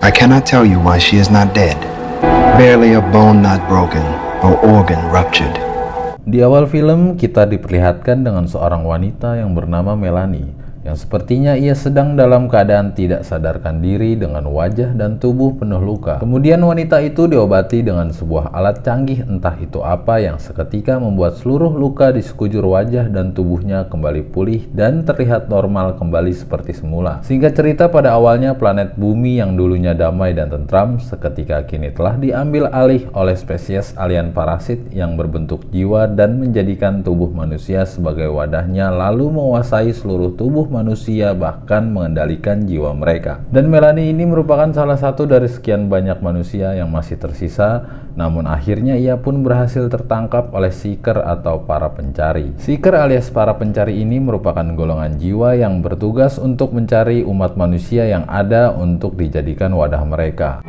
I cannot tell you why she is not dead. Barely a bone not broken, or organ ruptured. Di awal film, kita diperlihatkan dengan seorang wanita yang bernama Melanie, yang sepertinya ia sedang dalam keadaan tidak sadarkan diri dengan wajah dan tubuh penuh luka. Kemudian wanita itu diobati dengan sebuah alat canggih entah itu apa yang seketika membuat seluruh luka di sekujur wajah dan tubuhnya kembali pulih dan terlihat normal kembali seperti semula. Singkat cerita, pada awalnya planet bumi yang dulunya damai dan tentram seketika kini telah diambil alih oleh spesies alien parasit yang berbentuk jiwa dan menjadikan tubuh manusia sebagai wadahnya, lalu menguasai seluruh tubuh manusia bahkan mengendalikan jiwa mereka. Dan Melanie ini merupakan salah satu dari sekian banyak manusia yang masih tersisa, namun akhirnya ia pun berhasil tertangkap oleh Seeker atau para pencari. Seeker alias para pencari ini merupakan golongan jiwa yang bertugas untuk mencari umat manusia yang ada untuk dijadikan wadah mereka.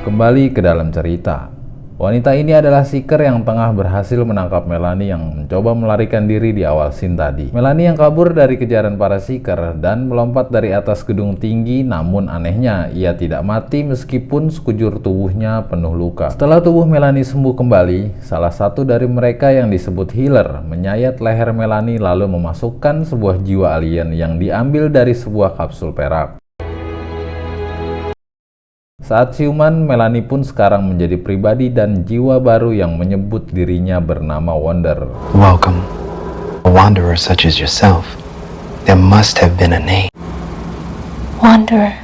Kembali ke dalam cerita. Wanita ini adalah Seeker yang tengah berhasil menangkap Melanie yang mencoba melarikan diri di awal scene tadi. Melanie yang kabur dari kejaran para Seeker dan melompat dari atas gedung tinggi, namun anehnya ia tidak mati meskipun sekujur tubuhnya penuh luka. Setelah tubuh Melanie sembuh kembali, salah satu dari mereka yang disebut Healer menyayat leher Melanie lalu memasukkan sebuah jiwa alien yang diambil dari sebuah kapsul perak. Saat siuman, Melanie pun sekarang menjadi pribadi dan jiwa baru yang menyebut dirinya bernama Wonder. Welcome, a wanderer such as yourself. There must have been a name. Wanderer.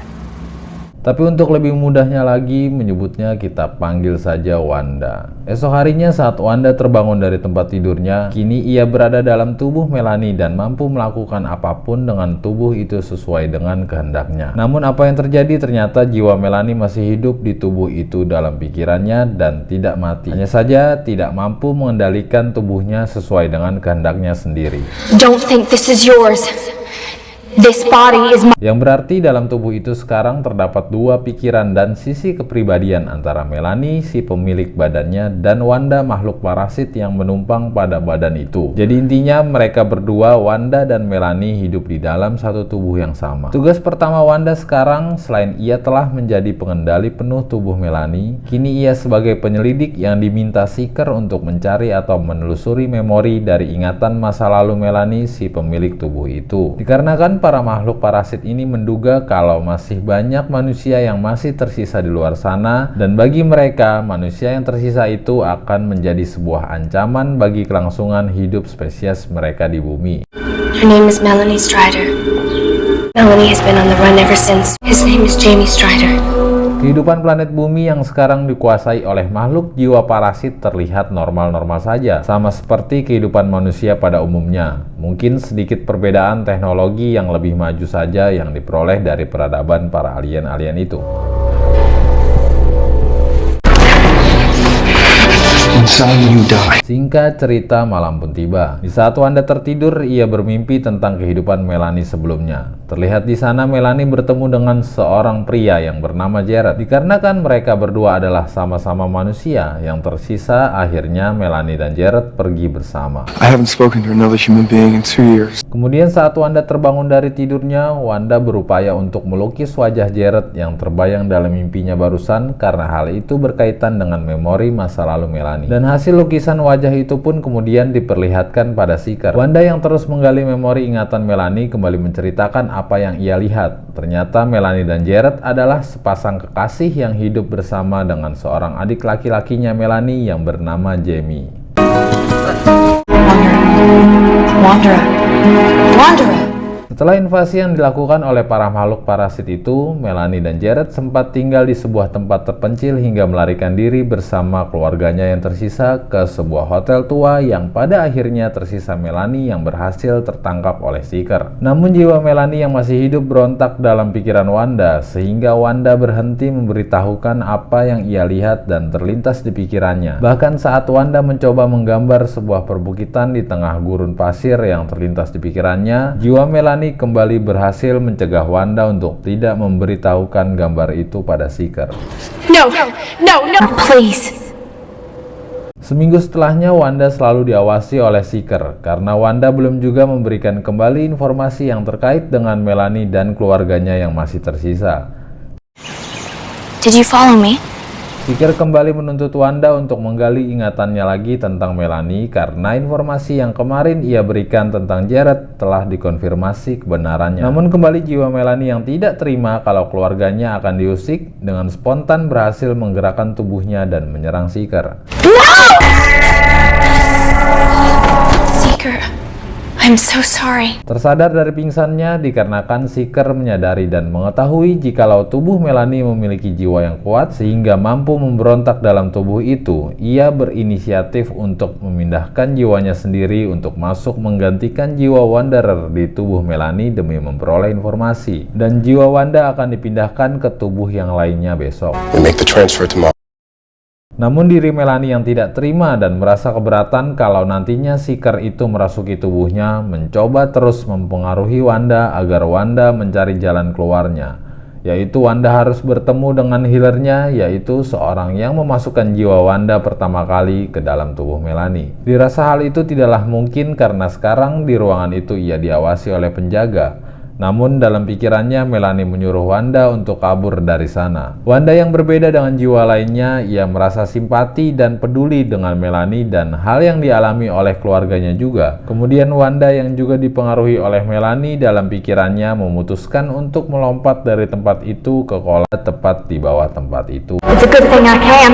Tapi untuk lebih mudahnya lagi menyebutnya, kita panggil saja Wanda. Esok harinya saat Wanda terbangun dari tempat tidurnya, kini ia berada dalam tubuh Melanie dan mampu melakukan apapun dengan tubuh itu sesuai dengan kehendaknya. Namun apa yang terjadi, ternyata jiwa Melanie masih hidup di tubuh itu dalam pikirannya dan tidak mati. Hanya saja tidak mampu mengendalikan tubuhnya sesuai dengan kehendaknya sendiri. Don't think this is yours. This body is my... Yang berarti dalam tubuh itu sekarang terdapat dua pikiran dan sisi kepribadian antara Melanie, si pemilik badannya, dan Wanda, makhluk parasit yang menumpang pada badan itu. Jadi intinya mereka berdua, Wanda dan Melanie, hidup di dalam satu tubuh yang sama. Tugas pertama Wanda sekarang, selain ia telah menjadi pengendali penuh tubuh Melanie, kini ia sebagai penyelidik yang diminta Seeker untuk mencari atau menelusuri memori dari ingatan masa lalu Melanie, si pemilik tubuh itu. Dikarenakan para makhluk parasit ini menduga kalau masih banyak manusia yang masih tersisa di luar sana, dan bagi mereka, manusia yang tersisa itu akan menjadi sebuah ancaman bagi kelangsungan hidup spesies mereka di bumi. Her name is Melanie Strider. Melanie has been on the run ever since. His name is Jamie Strider. Kehidupan planet bumi yang sekarang dikuasai oleh makhluk jiwa parasit terlihat normal-normal saja, sama seperti kehidupan manusia pada umumnya. Mungkin sedikit perbedaan teknologi yang lebih maju saja yang diperoleh dari peradaban para alien-alien itu. Singkat cerita, malam pun tiba. Di saat Wanda tertidur, ia bermimpi tentang kehidupan Melanie sebelumnya. Terlihat di sana Melanie bertemu dengan seorang pria yang bernama Jared. Dikarenakan mereka berdua adalah sama-sama manusia yang tersisa, akhirnya Melanie dan Jared pergi bersama. I haven't spoken to another human being in 2 years. Kemudian saat Wanda terbangun dari tidurnya, Wanda berupaya untuk melukis wajah Jared yang terbayang dalam mimpinya barusan karena hal itu berkaitan dengan memori masa lalu Melanie. Dan hasil lukisan wajah itu pun kemudian diperlihatkan pada Seeker. Wanda yang terus menggali memori ingatan Melanie kembali menceritakan apa yang ia lihat. Ternyata Melanie dan Jared adalah sepasang kekasih yang hidup bersama dengan seorang adik laki-lakinya Melanie yang bernama Jamie. Wanderer. Wanderer. Setelah invasi yang dilakukan oleh para makhluk parasit itu, Melanie dan Jared sempat tinggal di sebuah tempat terpencil hingga melarikan diri bersama keluarganya yang tersisa ke sebuah hotel tua yang pada akhirnya tersisa Melanie yang berhasil tertangkap oleh Seeker. Namun jiwa Melanie yang masih hidup berontak dalam pikiran Wanda, sehingga Wanda berhenti memberitahukan apa yang ia lihat dan terlintas di pikirannya. Bahkan saat Wanda mencoba menggambar sebuah perbukitan di tengah gurun pasir yang terlintas di pikirannya, jiwa Melanie kembali berhasil mencegah Wanda untuk tidak memberitahukan gambar itu pada Seeker. No, no, no, please. Seminggu setelahnya, Wanda selalu diawasi oleh Seeker karena Wanda belum juga memberikan kembali informasi yang terkait dengan Melanie dan keluarganya yang masih tersisa. Did you follow me? Seeker kembali menuntut Wanda untuk menggali ingatannya lagi tentang Melanie karena informasi yang kemarin ia berikan tentang Jared telah dikonfirmasi kebenarannya. Namun kembali jiwa Melanie yang tidak terima kalau keluarganya akan diusik dengan spontan berhasil menggerakkan tubuhnya dan menyerang Seeker. Seeker, I'm so sorry. Tersadar dari pingsannya dikarenakan Seeker menyadari dan mengetahui jikalau tubuh Melanie memiliki jiwa yang kuat sehingga mampu memberontak dalam tubuh itu, ia berinisiatif untuk memindahkan jiwanya sendiri untuk masuk menggantikan jiwa Wanderer di tubuh Melanie demi memperoleh informasi. Dan jiwa Wanda akan dipindahkan ke tubuh yang lainnya besok. We make the transfer tomorrow. Namun diri Melanie yang tidak terima dan merasa keberatan kalau nantinya Seeker itu merasuki tubuhnya, mencoba terus mempengaruhi Wanda agar Wanda mencari jalan keluarnya, yaitu Wanda harus bertemu dengan healernya, yaitu seorang yang memasukkan jiwa Wanda pertama kali ke dalam tubuh Melanie. Dirasa hal itu tidaklah mungkin karena sekarang di ruangan itu ia diawasi oleh penjaga. Namun dalam pikirannya Melanie menyuruh Wanda untuk kabur dari sana. Wanda yang berbeda dengan jiwa lainnya, ia merasa simpati dan peduli dengan Melanie dan hal yang dialami oleh keluarganya juga. Kemudian Wanda yang juga dipengaruhi oleh Melanie dalam pikirannya memutuskan untuk melompat dari tempat itu ke kolam tepat di bawah tempat itu. It's a good thing I can.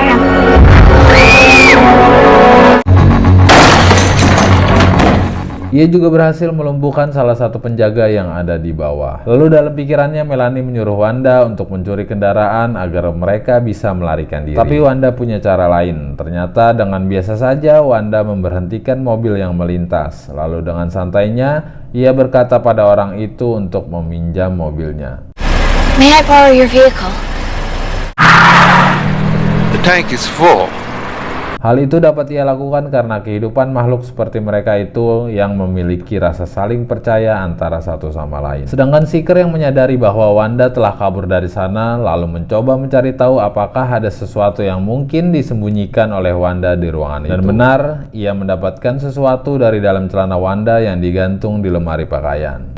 Ia juga berhasil melumpuhkan salah satu penjaga yang ada di bawah. Lalu dalam pikirannya Melanie menyuruh Wanda untuk mencuri kendaraan agar mereka bisa melarikan diri. Tapi Wanda punya cara lain. Ternyata dengan biasa saja Wanda memberhentikan mobil yang melintas. Lalu dengan santainya ia berkata pada orang itu untuk meminjam mobilnya. May I borrow your vehicle? The tank is full. Hal itu dapat ia lakukan karena kehidupan makhluk seperti mereka itu yang memiliki rasa saling percaya antara satu sama lain. Sedangkan Seeker yang menyadari bahwa Wanda telah kabur dari sana lalu mencoba mencari tahu apakah ada sesuatu yang mungkin disembunyikan oleh Wanda di ruangan itu. Dan benar, ia mendapatkan sesuatu dari dalam celana Wanda yang digantung di lemari pakaian.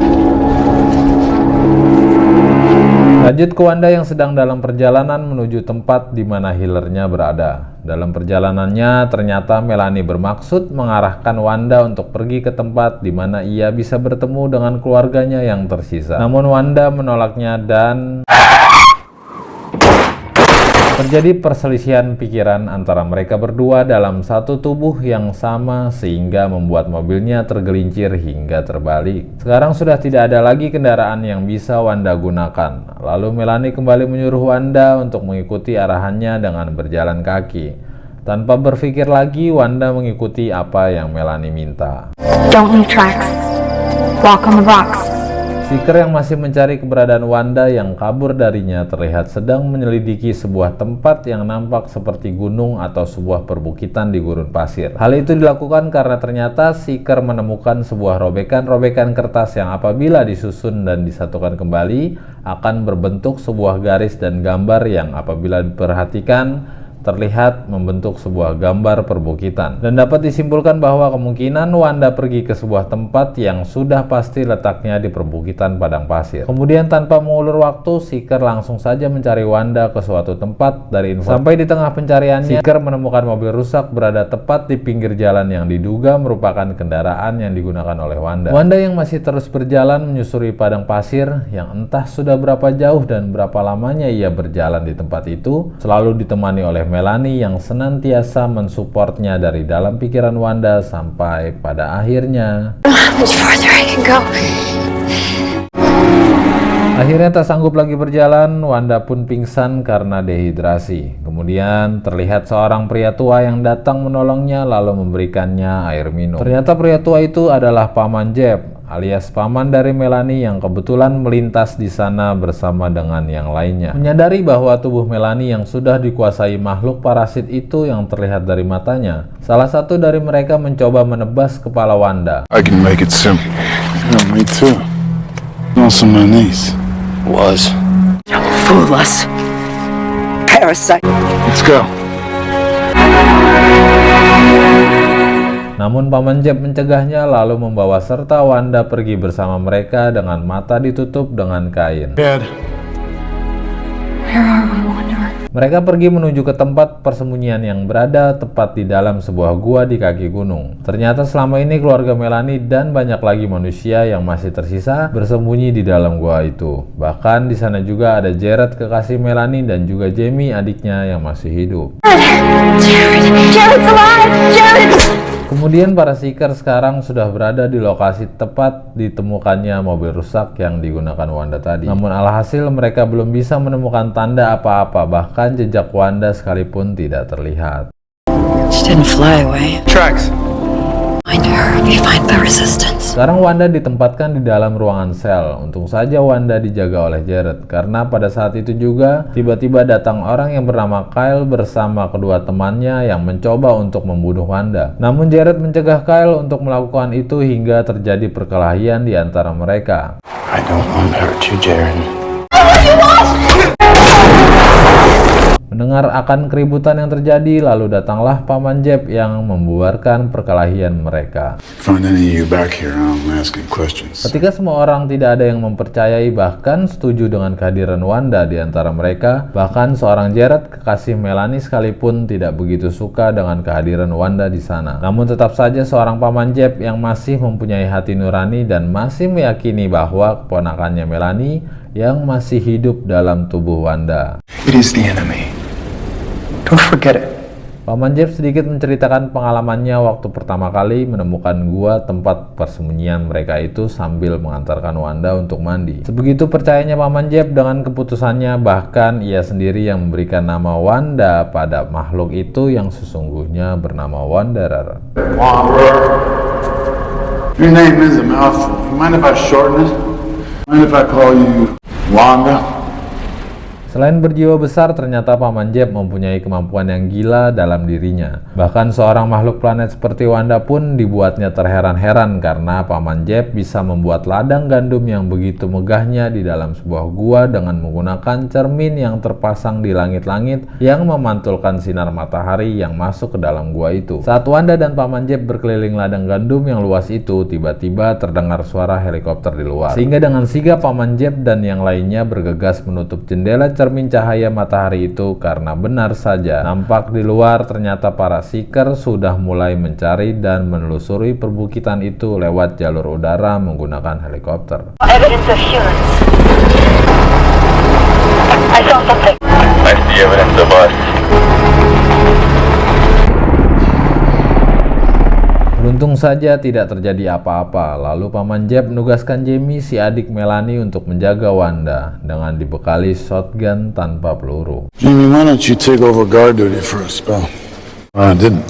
Lanjut ke Wanda yang sedang dalam perjalanan menuju tempat di mana healernya berada. Dalam perjalanannya, ternyata Melanie bermaksud mengarahkan Wanda untuk pergi ke tempat di mana ia bisa bertemu dengan keluarganya yang tersisa. Namun Wanda menolaknya dan terjadi perselisihan pikiran antara mereka berdua dalam satu tubuh yang sama sehingga membuat mobilnya tergelincir hingga terbalik. Sekarang sudah tidak ada lagi kendaraan yang bisa Wanda gunakan. Lalu Melanie kembali menyuruh Wanda untuk mengikuti arahannya dengan berjalan kaki. Tanpa berpikir lagi, Wanda mengikuti apa yang Melanie minta. Don't leave tracks. Walk on the rocks. Seeker yang masih mencari keberadaan Wanda yang kabur darinya terlihat sedang menyelidiki sebuah tempat yang nampak seperti gunung atau sebuah perbukitan di gurun pasir. Hal itu dilakukan karena ternyata Seeker menemukan sebuah robekan-robekan kertas yang apabila disusun dan disatukan kembali akan berbentuk sebuah garis dan gambar yang apabila diperhatikan terlihat membentuk sebuah gambar perbukitan. Dan dapat disimpulkan bahwa kemungkinan Wanda pergi ke sebuah tempat yang sudah pasti letaknya di perbukitan padang pasir. Kemudian tanpa mengulur waktu, Seeker langsung saja mencari Wanda ke suatu tempat dari informasi. Sampai di tengah pencariannya, Seeker menemukan mobil rusak berada tepat di pinggir jalan yang diduga merupakan kendaraan yang digunakan oleh Wanda. Wanda yang masih terus berjalan menyusuri padang pasir yang entah sudah berapa jauh dan berapa lamanya ia berjalan di tempat itu, selalu ditemani oleh Melanie yang senantiasa mensupportnya dari dalam pikiran Wanda sampai pada akhirnya Much farther I can go. Akhirnya tak sanggup lagi berjalan, Wanda pun pingsan karena dehidrasi. Kemudian terlihat seorang pria tua yang datang menolongnya lalu memberikannya air minum. Ternyata pria tua itu adalah Paman Jeb, alias paman dari Melanie yang kebetulan melintas di sana bersama dengan yang lainnya. Menyadari bahwa tubuh Melanie yang sudah dikuasai makhluk parasit itu yang terlihat dari matanya, salah satu dari mereka mencoba menebas kepala Wanda. I can make it simple. Yeah, me too. Also my niece. Was. Don't fool us. Parasite. Let's go. Namun Paman Jeb mencegahnya lalu membawa serta Wanda pergi bersama mereka dengan mata ditutup dengan kain. Dad. Where are we, Wanderer? Mereka pergi menuju ke tempat persembunyian yang berada tepat di dalam sebuah gua di kaki gunung. Ternyata selama ini keluarga Melanie dan banyak lagi manusia yang masih tersisa bersembunyi di dalam gua itu. Bahkan di sana juga ada Jared, kekasih Melanie, dan juga Jamie, adiknya yang masih hidup. Jared's alive! Jared! Kemudian para Seeker sekarang sudah berada di lokasi tepat ditemukannya mobil rusak yang digunakan Wanda tadi. Namun alhasil mereka belum bisa menemukan tanda apa-apa, bahkan jejak Wanda sekalipun tidak terlihat. She didn't fly away. Tracks. Find her if you find the resistance. Sekarang Wanda ditempatkan di dalam ruangan sel. Untung saja Wanda dijaga oleh Jared, karena pada saat itu juga tiba-tiba datang orang yang bernama Kyle bersama kedua temannya yang mencoba untuk membunuh Wanda. Namun Jared mencegah Kyle untuk melakukan itu hingga terjadi perkelahian di antara mereka. I don't want to hurt you, Jaren. Mendengar akan keributan yang terjadi, lalu datanglah Paman Jeb yang membubarkan perkelahian mereka. Find any of you back here, I'm asking questions. Ketika semua orang tidak ada yang mempercayai bahkan setuju dengan kehadiran Wanda di antara mereka, bahkan seorang Jared, kekasih Melanie sekalipun tidak begitu suka dengan kehadiran Wanda di sana. Namun tetap saja seorang Paman Jeb yang masih mempunyai hati nurani dan masih meyakini bahwa keponakannya Melanie yang masih hidup dalam tubuh Wanda. It is the enemy. Don't forget it. Paman Jeb sedikit menceritakan pengalamannya waktu pertama kali menemukan gua tempat persembunyian mereka itu sambil mengantarkan Wanda untuk mandi. Sebegitu percayanya Paman Jeb dengan keputusannya, bahkan ia sendiri yang memberikan nama Wanda pada makhluk itu yang sesungguhnya bernama Wanderer. Wanderer. Your name is a mouthful. You mind if I shorten it? Mind if I call you Wanda? Selain berjiwa besar, ternyata Paman Jeb mempunyai kemampuan yang gila dalam dirinya. Bahkan seorang makhluk planet seperti Wanda pun dibuatnya terheran-heran karena Paman Jeb bisa membuat ladang gandum yang begitu megahnya di dalam sebuah gua dengan menggunakan cermin yang terpasang di langit-langit yang memantulkan sinar matahari yang masuk ke dalam gua itu. Saat Wanda dan Paman Jeb berkeliling ladang gandum yang luas itu, tiba-tiba terdengar suara helikopter di luar. Sehingga dengan sigap Paman Jeb dan yang lainnya bergegas menutup jendela cermin cahaya matahari itu karena benar saja nampak di luar ternyata para Seeker sudah mulai mencari dan menelusuri perbukitan itu lewat jalur udara menggunakan helikopter. Evidence of humans. I saw something. I see evidence of us. Beruntung saja tidak terjadi apa-apa, lalu Paman Jeb menugaskan Jamie, si adik Melanie, untuk menjaga Wanda dengan dibekali shotgun tanpa peluru. Jamie, why don't you take over guard duty for a spell? I didn't.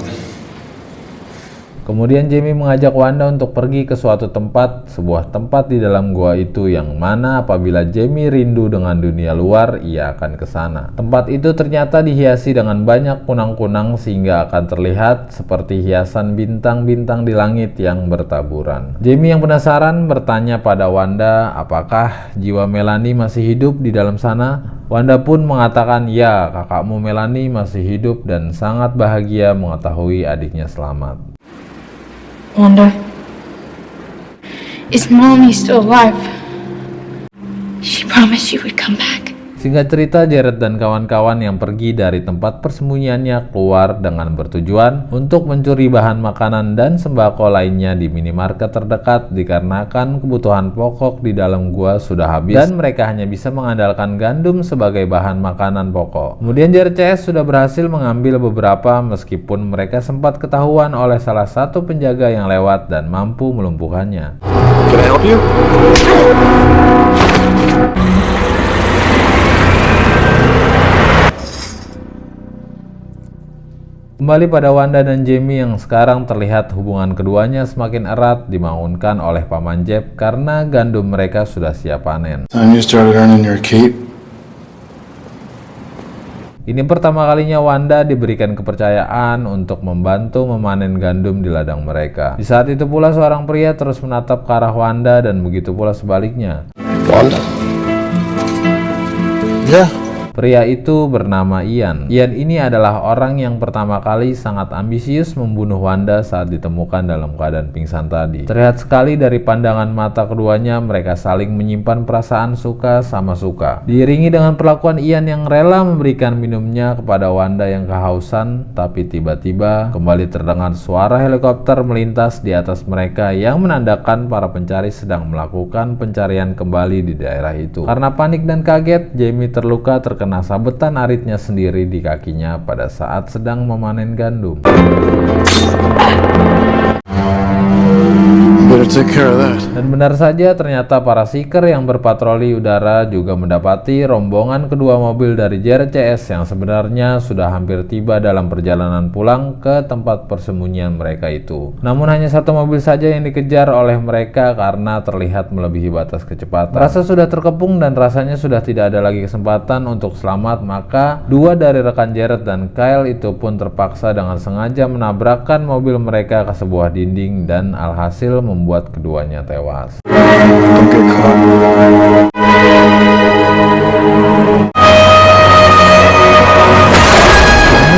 Kemudian Jamie mengajak Wanda untuk pergi ke suatu tempat, sebuah tempat di dalam gua itu yang mana apabila Jamie rindu dengan dunia luar, ia akan ke sana. Tempat itu ternyata dihiasi dengan banyak kunang-kunang sehingga akan terlihat seperti hiasan bintang-bintang di langit yang bertaburan. Jamie yang penasaran bertanya pada Wanda, apakah jiwa Melanie masih hidup di dalam sana? Wanda pun mengatakan, ya, kakakmu Melanie masih hidup dan sangat bahagia mengetahui adiknya selamat. Wanda, is Mommy still alive? She promised she would come back. Singkat cerita, Jared dan kawan-kawan yang pergi dari tempat persembunyiannya keluar dengan bertujuan untuk mencuri bahan makanan dan sembako lainnya di minimarket terdekat dikarenakan kebutuhan pokok di dalam gua sudah habis dan mereka hanya bisa mengandalkan gandum sebagai bahan makanan pokok. Kemudian Jared CS sudah berhasil mengambil beberapa meskipun mereka sempat ketahuan oleh salah satu penjaga yang lewat dan mampu melumpuhkannya. Can I help you? Kembali pada Wanda dan Jamie yang sekarang terlihat hubungan keduanya semakin erat dibangunkan oleh Paman Jeb karena gandum mereka sudah siap panen. Time you started earning your keep. Ini pertama kalinya Wanda diberikan kepercayaan untuk membantu memanen gandum di ladang mereka. Di saat itu pula seorang pria terus menatap ke arah Wanda dan begitu pula sebaliknya. Wanda? Yeah. Pria itu bernama Ian. Ian ini adalah orang yang pertama kali sangat ambisius membunuh Wanda saat ditemukan dalam keadaan pingsan tadi. Terlihat sekali dari pandangan mata keduanya, mereka saling menyimpan perasaan suka sama suka. Diiringi dengan perlakuan Ian yang rela memberikan minumnya kepada Wanda yang kehausan, tapi tiba-tiba kembali terdengar suara helikopter melintas di atas mereka yang menandakan para pencari sedang melakukan pencarian kembali di daerah itu. Karena panik dan kaget, Jamie terluka terkena sabetan aritnya sendiri di kakinya pada saat sedang memanen gandum. Better take care of that. Dan benar saja, ternyata para seeker yang berpatroli udara juga mendapati rombongan kedua mobil dari Jared CS yang sebenarnya sudah hampir tiba dalam perjalanan pulang ke tempat persembunyian mereka itu. Namun hanya satu mobil saja yang dikejar oleh mereka karena terlihat melebihi batas kecepatan. Rasa sudah terkepung dan rasanya sudah tidak ada lagi kesempatan untuk selamat, maka dua dari rekan Jared dan Kyle itu pun terpaksa dengan sengaja menabrakkan mobil mereka ke sebuah dinding dan alhasil membuat keduanya tewas. Don't get caught.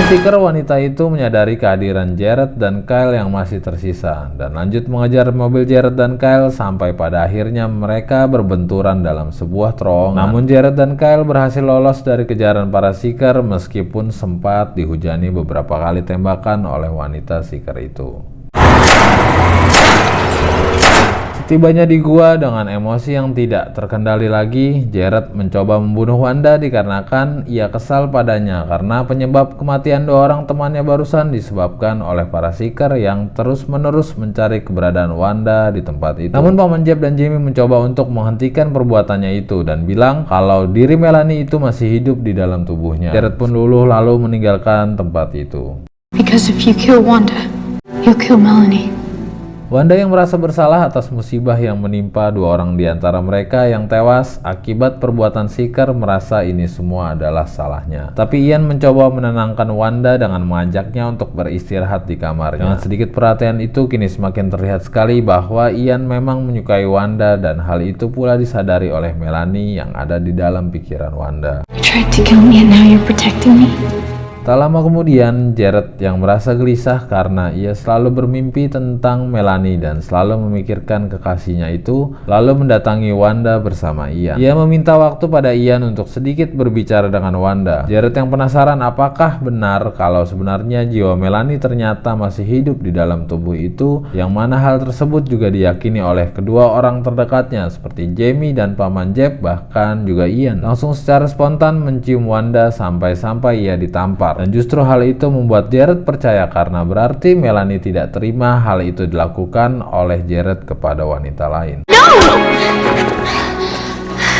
Seeker wanita itu menyadari kehadiran Jared dan Kyle yang masih tersisa dan lanjut mengejar mobil Jared dan Kyle sampai pada akhirnya mereka berbenturan dalam sebuah terowongan. Namun Jared dan Kyle berhasil lolos dari kejaran para Seeker meskipun sempat dihujani beberapa kali tembakan oleh wanita Seeker itu. Setibanya di gua dengan emosi yang tidak terkendali lagi, Jared mencoba membunuh Wanda dikarenakan ia kesal padanya karena penyebab kematian dua orang temannya barusan disebabkan oleh para Seeker yang terus-menerus mencari keberadaan Wanda di tempat itu. Namun Paman Jeb dan Jamie mencoba untuk menghentikan perbuatannya itu dan bilang kalau diri Melanie itu masih hidup di dalam tubuhnya. Jared pun luluh lalu meninggalkan tempat itu. Because if you kill Wanda, you'll kill Melanie. Wanda yang merasa bersalah atas musibah yang menimpa dua orang di antara mereka yang tewas akibat perbuatan Seeker merasa ini semua adalah salahnya. Tapi Ian mencoba menenangkan Wanda dengan mengajaknya untuk beristirahat di kamarnya. Dengan sedikit perhatian itu kini semakin terlihat sekali bahwa Ian memang menyukai Wanda dan hal itu pula disadari oleh Melanie yang ada di dalam pikiran Wanda. You tried to kill me and now you're protecting me? Tak lama kemudian, Jared yang merasa gelisah karena ia selalu bermimpi tentang Melanie dan selalu memikirkan kekasihnya itu, lalu mendatangi Wanda bersama Ian. Ia meminta waktu pada Ian untuk sedikit berbicara dengan Wanda. Jared yang penasaran apakah benar kalau sebenarnya jiwa Melanie ternyata masih hidup di dalam tubuh itu, yang mana hal tersebut juga diyakini oleh kedua orang terdekatnya seperti Jamie dan Paman Jeb, bahkan juga Ian. Langsung secara spontan mencium Wanda sampai-sampai ia ditampar. Dan justru hal itu membuat Jared percaya karena berarti Melanie tidak terima hal itu dilakukan oleh Jared kepada wanita lain.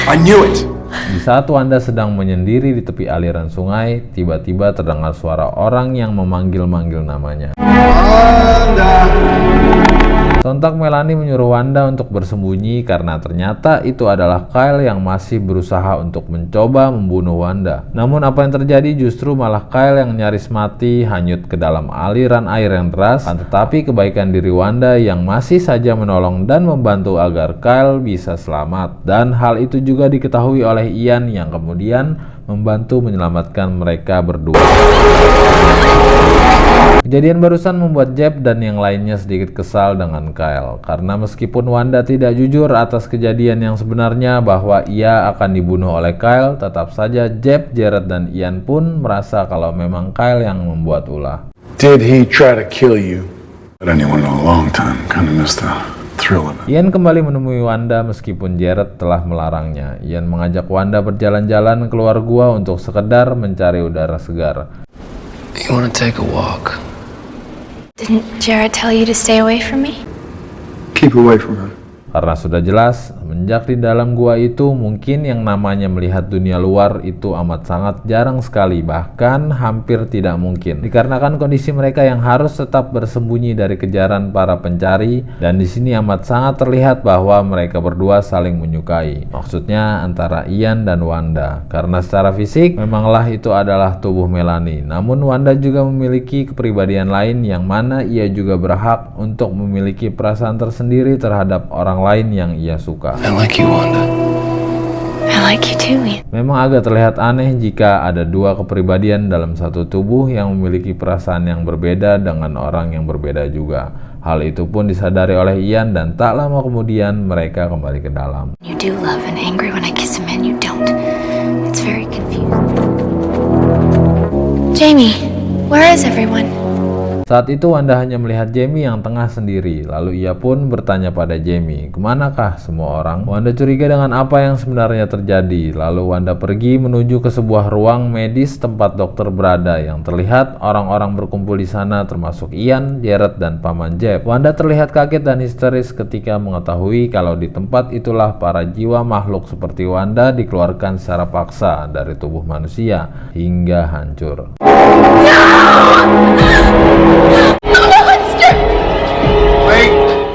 I knew it! Di saat Wanda sedang menyendiri di tepi aliran sungai, tiba-tiba terdengar suara orang yang memanggil-manggil namanya. Sontak Melanie menyuruh Wanda untuk bersembunyi karena ternyata itu adalah Kyle yang masih berusaha untuk mencoba membunuh Wanda. Namun apa yang terjadi justru malah Kyle yang nyaris mati hanyut ke dalam aliran air yang deras, tetapi kebaikan diri Wanda yang masih saja menolong dan membantu agar Kyle bisa selamat. Dan hal itu juga diketahui oleh Ian yang kemudian membantu menyelamatkan mereka berdua. Kejadian barusan membuat Jeb dan yang lainnya sedikit kesal dengan Kyle karena meskipun Wanda tidak jujur atas kejadian yang sebenarnya bahwa ia akan dibunuh oleh Kyle, tetap saja Jeb, Jared, dan Ian pun merasa kalau memang Kyle yang membuat ulah. Did he try to kill you? But anyone in a long time kind of missed the thrill of it. Ian kembali menemui Wanda meskipun Jared telah melarangnya. Ian mengajak Wanda berjalan-jalan keluar gua untuk sekedar mencari udara segar. You wanna take a walk? Didn't Jared tell you to stay away from me? Keep away from him. Karena sudah jelas, semenjak di dalam gua itu mungkin yang namanya melihat dunia luar itu amat sangat jarang sekali, bahkan hampir tidak mungkin. Dikarenakan kondisi mereka yang harus tetap bersembunyi dari kejaran para pencari, dan di sini amat sangat terlihat bahwa mereka berdua saling menyukai. Maksudnya antara Ian dan Wanda. Karena secara fisik memanglah itu adalah tubuh Melanie. Namun Wanda juga memiliki kepribadian lain yang mana ia juga berhak untuk memiliki perasaan tersendiri terhadap orang lain yang ia suka. I like you, Wanda. I I like you too, Ian. Memang agak terlihat aneh jika ada dua kepribadian dalam satu tubuh yang memiliki perasaan yang berbeda dengan orang yang berbeda juga. Hal itu pun disadari oleh Ian dan tak lama kemudian mereka kembali ke dalam. You do love and angry when I kiss a man you don't. It's very confusing. Jamie, where is everyone? Saat itu Wanda hanya melihat Jamie yang tengah sendiri, lalu ia pun bertanya pada Jamie, kemanakah semua orang? Wanda curiga dengan apa yang sebenarnya terjadi, lalu Wanda pergi menuju ke sebuah ruang medis tempat dokter berada yang terlihat orang-orang berkumpul di sana termasuk Ian, Jared, dan Paman Jeb. Wanda terlihat kaget dan histeris ketika mengetahui kalau di tempat itulah para jiwa makhluk seperti Wanda dikeluarkan secara paksa dari tubuh manusia hingga hancur.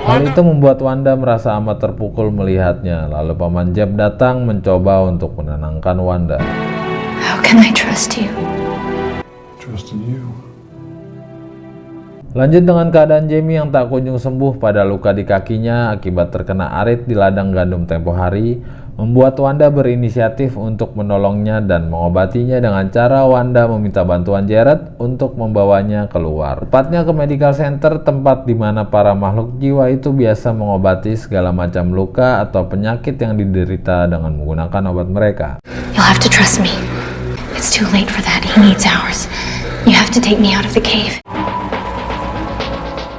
Hal itu membuat Wanda merasa amat terpukul melihatnya. Lalu Paman Jeb datang mencoba untuk menenangkan Wanda. How can I trust you? Trust in you. Lanjut dengan keadaan Jamie yang tak kunjung sembuh pada luka di kakinya akibat terkena arit di ladang gandum tempo hari, membuat Wanda berinisiatif untuk menolongnya dan mengobatinya dengan cara Wanda meminta bantuan Jared untuk membawanya keluar. Tepatnya ke medical center, tempat di mana para makhluk jiwa itu biasa mengobati segala macam luka atau penyakit yang diderita dengan menggunakan obat mereka. You'll have to trust me. It's too late for that. He needs ours. You have to take me out of the cave.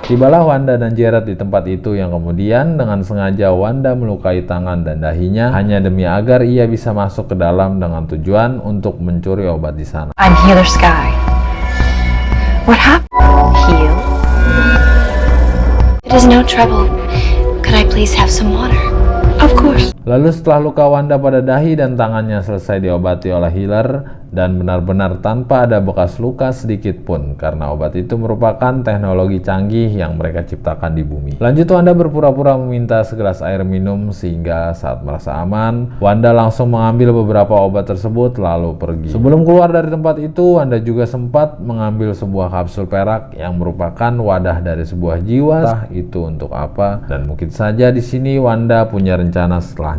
Tibalah Wanda dan Jared di tempat itu yang kemudian dengan sengaja Wanda melukai tangan dan dahinya hanya demi agar ia bisa masuk ke dalam dengan tujuan untuk mencuri obat di sana. I'm Healer Sky. What happened? Heal? It is no trouble. Could I please have some water? Of course. Lalu setelah luka Wanda pada dahi dan tangannya selesai diobati oleh healer dan benar-benar tanpa ada bekas luka sedikit pun karena obat itu merupakan teknologi canggih yang mereka ciptakan di bumi. Lanjut Wanda berpura-pura meminta segelas air minum sehingga saat merasa aman, Wanda langsung mengambil beberapa obat tersebut lalu pergi. Sebelum keluar dari tempat itu, Wanda juga sempat mengambil sebuah kapsul perak yang merupakan wadah dari sebuah jiwa. Entah itu untuk apa dan mungkin saja di sini Wanda punya rencana setelahnya.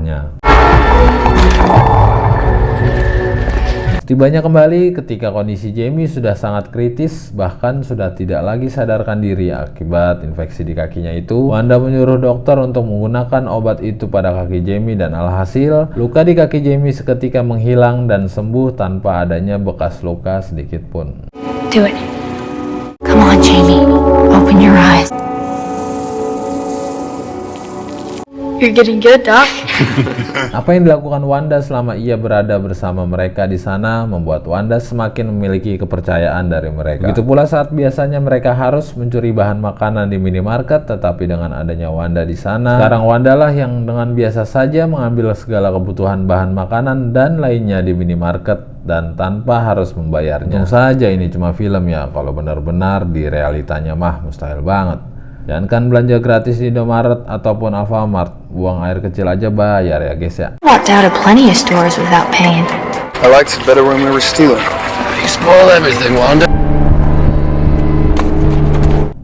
Tibanya kembali ketika kondisi Jamie sudah sangat kritis, bahkan sudah tidak lagi sadarkan diri akibat infeksi di kakinya itu. Wanda menyuruh dokter untuk menggunakan obat itu pada kaki Jamie dan alhasil luka di kaki Jamie seketika menghilang dan sembuh tanpa adanya bekas luka sedikit pun. Do it. Come on, Jamie. Open your eyes. You're getting good, Doc. Apa yang dilakukan Wanda selama ia berada bersama mereka di sana membuat Wanda semakin memiliki kepercayaan dari mereka. Begitu pula saat biasanya mereka harus mencuri bahan makanan di minimarket, tetapi dengan adanya Wanda di sana, sekarang Wanda lah yang dengan biasa saja mengambil segala kebutuhan bahan makanan dan lainnya di minimarket dan tanpa harus membayarnya. Untung saja ini cuma film ya, kalau benar-benar di realitanya mah mustahil banget. Jangan kan belanja gratis di Indomaret ataupun Alfamart, buang air kecil aja bayar ya guys ya. Walked out of plenty of stores without paying. I liked it better when we were stealing. You spoil everything, Wanda.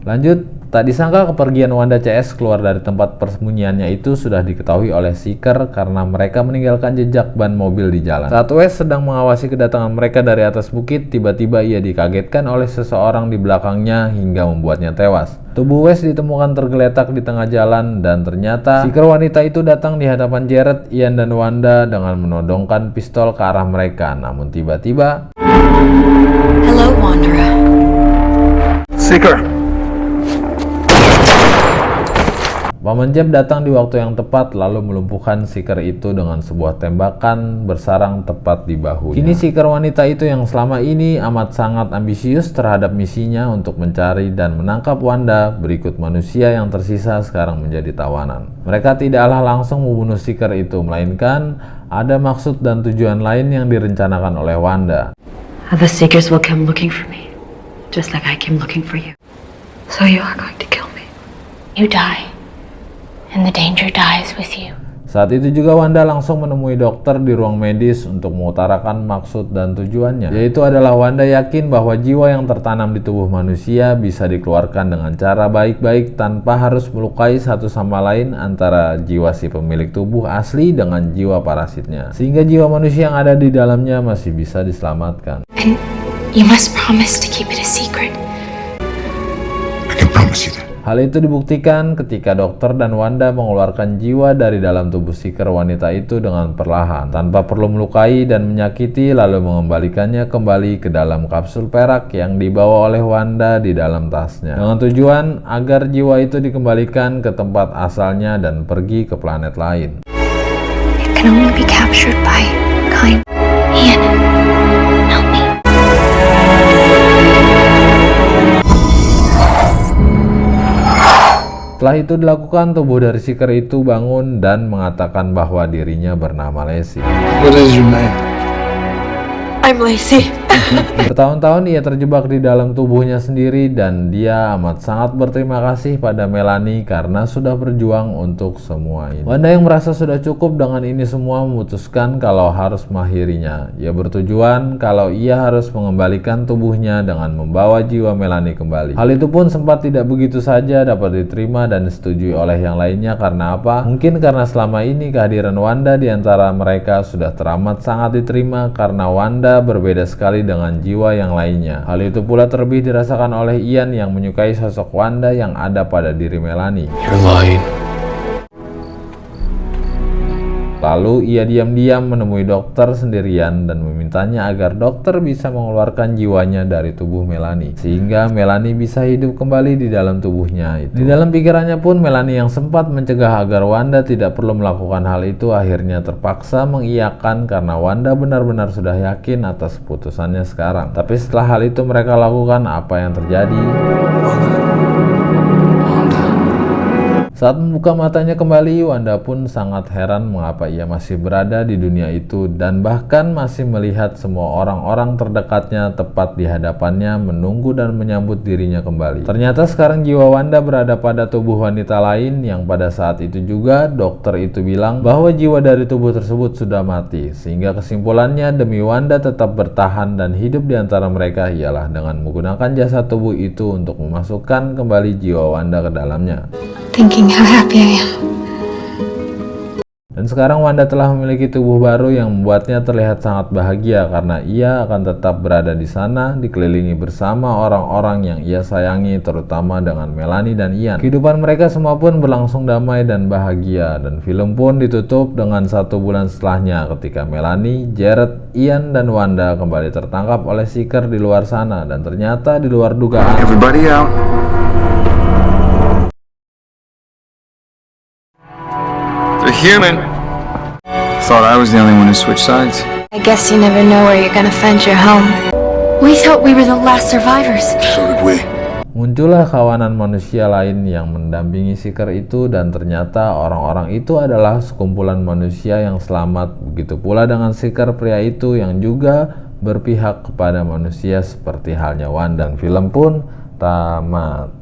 Lanjut, tak disangka kepergian Wanda CS keluar dari tempat persembunyiannya itu sudah diketahui oleh Seeker karena mereka meninggalkan jejak ban mobil di jalan. Saat Wes sedang mengawasi kedatangan mereka dari atas bukit, tiba-tiba ia dikagetkan oleh seseorang di belakangnya hingga membuatnya tewas. Tubuh Wes ditemukan tergeletak di tengah jalan dan ternyata Seeker wanita itu datang di hadapan Jared, Ian, dan Wanda dengan menodongkan pistol ke arah mereka. Namun tiba-tiba, Hello, Wanderer. Seeker. Paman Jeb datang di waktu yang tepat lalu melumpuhkan Seeker itu dengan sebuah tembakan bersarang tepat di bahunya. Kini Seeker wanita itu yang selama ini amat sangat ambisius terhadap misinya untuk mencari dan menangkap Wanda berikut manusia yang tersisa sekarang menjadi tawanan. Mereka tidaklah langsung membunuh Seeker itu, melainkan ada maksud dan tujuan lain yang direncanakan oleh Wanda. The Seekers will come looking for me, just like I came looking for you. So you are going to kill me. You die. And the danger dies with you. Saat itu juga Wanda langsung menemui dokter di ruang medis untuk mengutarakan maksud dan tujuannya, yaitu adalah Wanda yakin bahwa jiwa yang tertanam di tubuh manusia bisa dikeluarkan dengan cara baik-baik tanpa harus melukai satu sama lain antara jiwa si pemilik tubuh asli dengan jiwa parasitnya, sehingga jiwa manusia yang ada di dalamnya masih bisa diselamatkan. And you must promise to keep it a secret. I can promise you that. Hal itu dibuktikan ketika dokter dan Wanda mengeluarkan jiwa dari dalam tubuh seeker wanita itu dengan perlahan, tanpa perlu melukai dan menyakiti, lalu mengembalikannya kembali ke dalam kapsul perak yang dibawa oleh Wanda di dalam tasnya, dengan tujuan agar jiwa itu dikembalikan ke tempat asalnya dan pergi ke planet lain. It can only be captured by kind. Ian, help me. Setelah itu dilakukan, tubuh dari seeker itu bangun dan mengatakan bahwa dirinya bernama Lacey. What is your name? I'm Lacey. Bertahun-tahun ia terjebak di dalam tubuhnya sendiri dan dia amat sangat berterima kasih pada Melanie karena sudah berjuang untuk semua ini. Wanda yang merasa sudah cukup dengan ini semua memutuskan kalau harus mengakhirinya. Ia bertujuan kalau ia harus mengembalikan tubuhnya dengan membawa jiwa Melanie kembali. Hal itu pun sempat tidak begitu saja dapat diterima dan disetujui oleh yang lainnya. Karena apa? Mungkin karena selama ini kehadiran Wanda di antara mereka sudah teramat sangat diterima karena Wanda berbeda sekali dengan jiwa yang lainnya. Hal itu pula terlebih dirasakan oleh Ian yang menyukai sosok Wanda yang ada pada diri Melanie. You're lying. Lalu ia diam-diam menemui dokter sendirian dan memintanya agar dokter bisa mengeluarkan jiwanya dari tubuh Melanie, sehingga Melanie bisa hidup kembali di dalam tubuhnya itu. Di dalam pikirannya pun Melanie yang sempat mencegah agar Wanda tidak perlu melakukan hal itu akhirnya terpaksa mengiyakan karena Wanda benar-benar sudah yakin atas keputusannya sekarang. Tapi setelah hal itu mereka lakukan, apa yang terjadi? Saat membuka matanya kembali, Wanda pun sangat heran mengapa ia masih berada di dunia itu dan bahkan masih melihat semua orang-orang terdekatnya tepat di hadapannya menunggu dan menyambut dirinya kembali. Ternyata sekarang jiwa Wanda berada pada tubuh wanita lain yang pada saat itu juga dokter itu bilang bahwa jiwa dari tubuh tersebut sudah mati, sehingga kesimpulannya demi Wanda tetap bertahan dan hidup di antara mereka ialah dengan menggunakan jasad tubuh itu untuk memasukkan kembali jiwa Wanda ke dalamnya. Thinking how happy I am. Dan sekarang Wanda telah memiliki tubuh baru yang membuatnya terlihat sangat bahagia karena ia akan tetap berada di sana dikelilingi bersama orang-orang yang ia sayangi, terutama dengan Melanie dan Ian. Kehidupan mereka semua pun berlangsung damai dan bahagia, dan film pun ditutup dengan 1 bulan setelahnya ketika Melanie, Jared, Ian, dan Wanda kembali tertangkap oleh seeker di luar sana, dan ternyata di luar dugaan. Everybody out. They're human. Thought I was the only one who switched sides. I guess you never know where you're gonna find your home. We thought we were the last survivors. So did we. Muncullah kawanan manusia lain yang mendampingi seeker itu, dan ternyata orang-orang itu adalah sekumpulan manusia yang selamat. Begitu pula dengan seeker pria itu yang juga berpihak kepada manusia seperti halnya Wanda. Dan film pun tamat.